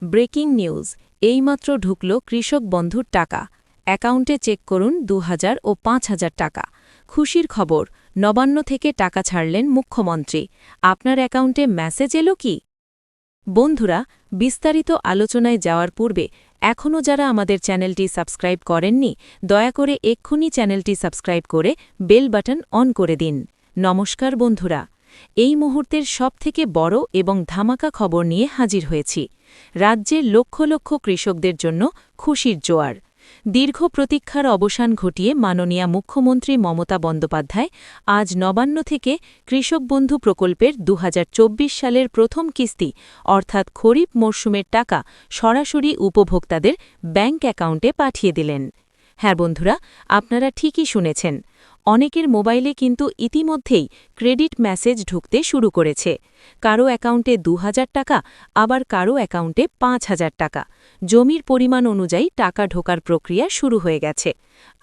Breaking news, এইমাত্র ঢুকল কৃষক বন্ধুর টাকা। অ্যাকাউন্টে চেক করুন ২০০০ ও ৫০০০ টাকা। খুশির খবর, নবান্ন থেকে টাকা ছাড়লেন মুখ্যমন্ত্রী। আপনার অ্যাকাউন্টে মেসেজ এলো কি? বন্ধুরা, বিস্তারিত আলোচনায় যাওয়ার পূর্বে এখনও যারা আমাদের চ্যানেলটি সাবস্ক্রাইব করেননি, দয়া করে এক্ষুনি চ্যানেলটি সাবস্ক্রাইব করে বেল বাটন অন করে দিন। নমস্কার বন্ধুরা, এই মুহূর্তের সবথেকে বড় এবং ধামাকা খবর নিয়ে হাজির হয়েছি। রাজ্যের লক্ষ লক্ষ কৃষকদের জন্য খুশির জোয়ার। দীর্ঘ প্রতীক্ষার অবসান ঘটিয়ে মাননীয় মুখ্যমন্ত্রী মমতা বন্দ্যোপাধ্যায় আজ নবান্ন থেকে কৃষক বন্ধু প্রকল্পের ২০২৪ সালের প্রথম কিস্তি অর্থাৎ খরিফ মরশুমের টাকা সরাসরি উপভোক্তাদের ব্যাংক অ্যাকাউন্টে পাঠিয়ে দিলেন। হ্যাঁ বন্ধুরা, আপনারা ঠিকই শুনেছেন, অনেকের মোবাইলে কিন্তু ইতিমধ্যেই ক্রেডিট মেসেজ ঢুকতে শুরু করেছে। কারো অ্যাকাউন্টে ২০০০ টাকা, আবার কারো অ্যাকাউন্টে ৫০০০ টাকা। জমির পরিমাণ অনুযায়ী টাকা ঢোকার প্রক্রিয়া শুরু হয়ে গেছে।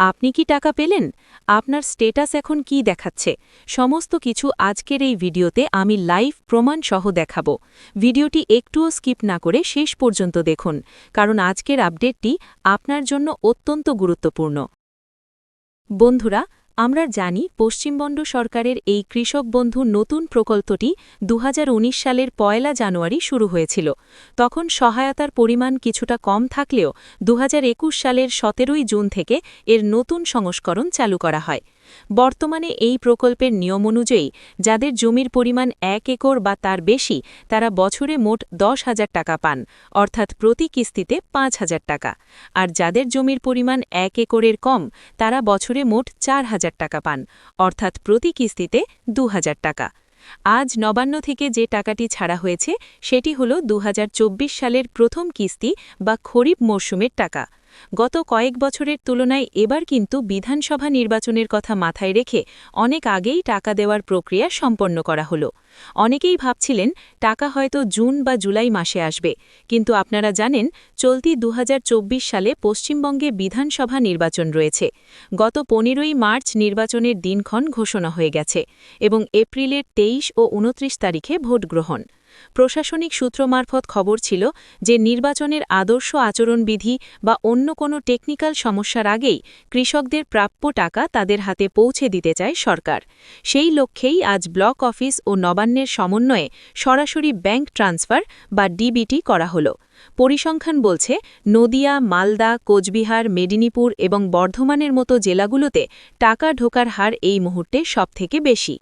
আপনি কি টাকা পেলেন? আপনার স্ট্যাটাস এখন কি দেখাচ্ছে? সমস্ত কিছু আজকের এই ভিডিওতে আমি লাইভ প্রমাণ সহ দেখাবো। ভিডিওটি একটুও স্কিপ না করে শেষ পর্যন্ত দেখুন, কারণ আজকের আপডেটটি আপনার জন্য অত্যন্ত গুরুত্বপূর্ণ। বন্ধুরা, আমরা জানি পশ্চিমবঙ্গ সরকারের এই কৃষক বন্ধু নতুন প্রকল্পটি ২০১৯ সালের ১ জানুয়ারি শুরু হয়েছিল। তখন সহায়তার পরিমাণ কিছুটা কম থাকলেও ২০২১ সালের ১৭ জুন থেকে এর নতুন সংস্করণ চালু করা হয়। বর্তমানে এই প্রকল্পের নিয়ম অনুযায়ী যাদের জমির পরিমাণ ১ একর বা তার বেশি, তারা বছরে মোট ১০,০০০ টাকা পান, অর্থাৎ প্রতি কিস্তিতে ৫,০০০ টাকা। আর যাদের জমির পরিমাণ ১ একরের কম, তারা বছরে মোট ৪,০০০ টাকা পান, অর্থাৎ প্রতি কিস্তিতে ২,০০০ টাকা। আজ নবান্ন থেকে যে টাকাটি ছাড়া হয়েছে সেটি হল ২০২৪ সালের প্রথম কিস্তি বা খরিফ মরশুমের টাকা। গত কয়েক বছরের তুলনায় এবার কিন্তু বিধানসভা নির্বাচনের কথা মাথায় রেখে অনেক আগেই টাকা দেওয়ার প্রক্রিয়া সম্পন্ন করা হলো। অনেকেই ভাবছিলেন টাকা হয়তো জুন বা জুলাই মাসে আসবে, কিন্তু আপনারা জানেন চলতি ২০২৪ সালে পশ্চিমবঙ্গে বিধানসভা নির্বাচন রয়েছে। গত ১৫ই মার্চ নির্বাচনের দিনক্ষণ ঘোষণা হয়ে গেছে এবং এপ্রিলের ২৩ ও ২৯ তারিখে ভোট গ্রহণ। প্রশাসনিক সূত্র মারফত খবর ছিল যে নির্বাচনের আদর্শ আচরণবিধি বা অন্য কোনো টেকনিক্যাল সমস্যার আগেই কৃষকদের প্রাপ্য টাকা তাদের হাতে পৌঁছে দিতে চায় সরকার। সেই লক্ষ্যেই আজ ব্লক অফিস ও নবান্নের সমন্বয়ে সরাসরি ব্যাংক ট্রান্সফার বা ডিবিটি করা হলো। পরিসংখ্যান বলছে নদিয়া, মালদা, কোচবিহার, মেদিনীপুর এবং বর্ধমানের মতো জেলাগুলোতে টাকা ঢোকার হার এই মুহূর্তে সবথেকে বেশি।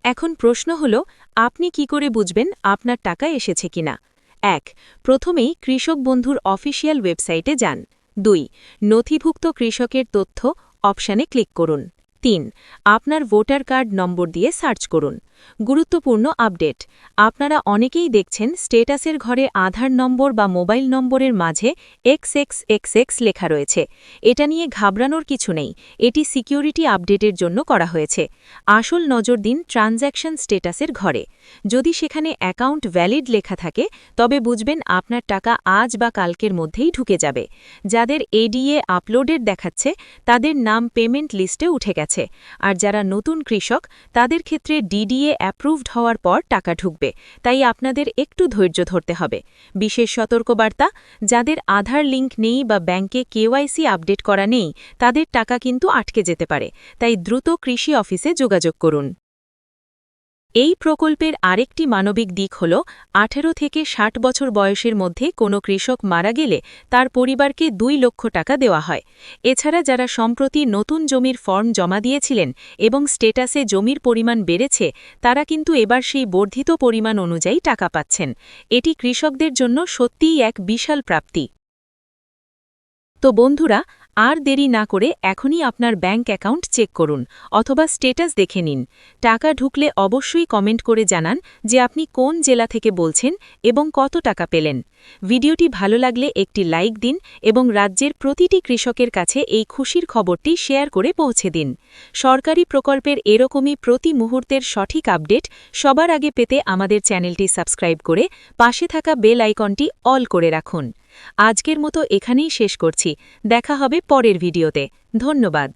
এখন প্রশ্ন হল, আপনি কি করে বুঝবেন আপনার টাকা এসেছে কিনা? ১. প্রথমেই কৃষক বন্ধুর অফিসিয়াল ওয়েবসাইটে যান। ২. নথিভুক্ত কৃষকের তথ্য অপশানে ক্লিক করুন। ৩. আপনার ভোটার কার্ড নম্বর দিয়ে সার্চ করুন। গুরুত্বপূর্ণ আপডেট, আপনারা অনেকেই দেখছেন স্ট্যাটাসের ঘরে আধার নম্বর বা মোবাইল নম্বরের মাঝে XXXX লেখা রয়েছে। এটা নিয়ে ঘাবড়ানোর কিছু নেই, এটি সিকিউরিটি আপডেটের জন্য করা হয়েছে। আসল নজর দিন ট্রানজ্যাকশন স্ট্যাটাসের ঘরে। যদি সেখানে অ্যাকাউন্ট ভ্যালিড লেখা থাকে, তবে বুঝবেন আপনার টাকা আজ বা কালকের মধ্যেই ঢুকে যাবে। যাদের এডিএ আপলোডেড দেখাচ্ছে, তাদের নাম পেমেন্ট লিস্টে উঠে গেছে। আর যারা নতুন কৃষক, তাদের ক্ষেত্রে ডিডিএ অ্যাপ্রুভড হওয়ার পর টাকা ঢুকবে, তাই আপনাদের একটু ধৈর্য ধরতে হবে। বিশেষ সতর্কবার্তা, যাদের আধার লিঙ্ক নেই বা ব্যাংকে কেওয়াইসি আপডেট করা নেই, তাদের টাকা কিন্তু আটকে যেতে পারে, তাই দ্রুত কৃষি অফিসে যোগাযোগ করুন। এই প্রকল্পের আরেকটি মানবিক দিক হল ১৮ থেকে ৬০ বছর বয়সের মধ্যে কোনো কৃষক মারা গেলে তার পরিবারকে ২ লক্ষ টাকা দেওয়া হয়। এছাড়া যারা সম্প্রতি নতুন জমির ফর্ম জমা দিয়েছিলেন এবং স্ট্যাটাসে জমির পরিমাণ বেড়েছে, তারা কিন্তু এবার সেই বর্ধিত পরিমাণ অনুযায়ী টাকা পাচ্ছেন। এটি কৃষকদের জন্য সত্যিই এক বিশাল প্রাপ্তি। তো বন্ধুরা, আর দেরি না করে এখনই আপনার ব্যাংক অ্যাকাউন্ট চেক করুন অথবা স্ট্যাটাস দেখে নিন। টাকা ঢুকলে অবশ্যই কমেন্ট করে জানান যে আপনি কোন জেলা থেকে বলছেন এবং কত টাকা পেলেন। ভিডিওটি ভালো লাগলে একটি লাইক দিন এবং রাজ্যের প্রতিটি কৃষকের কাছে এই খুশির খবরটি শেয়ার করে পৌঁছে দিন। সরকারি প্রকল্পের এরকমই প্রতি মুহূর্তের সঠিক আপডেট সবার আগে পেতে আমাদের চ্যানেলটি সাবস্ক্রাইব করে পাশে থাকা বেল আইকনটি অল করে রাখুন। আজকের মতো এখানেই শেষ করছি, দেখা হবে পরের ভিডিওতে। ধন্যবাদ।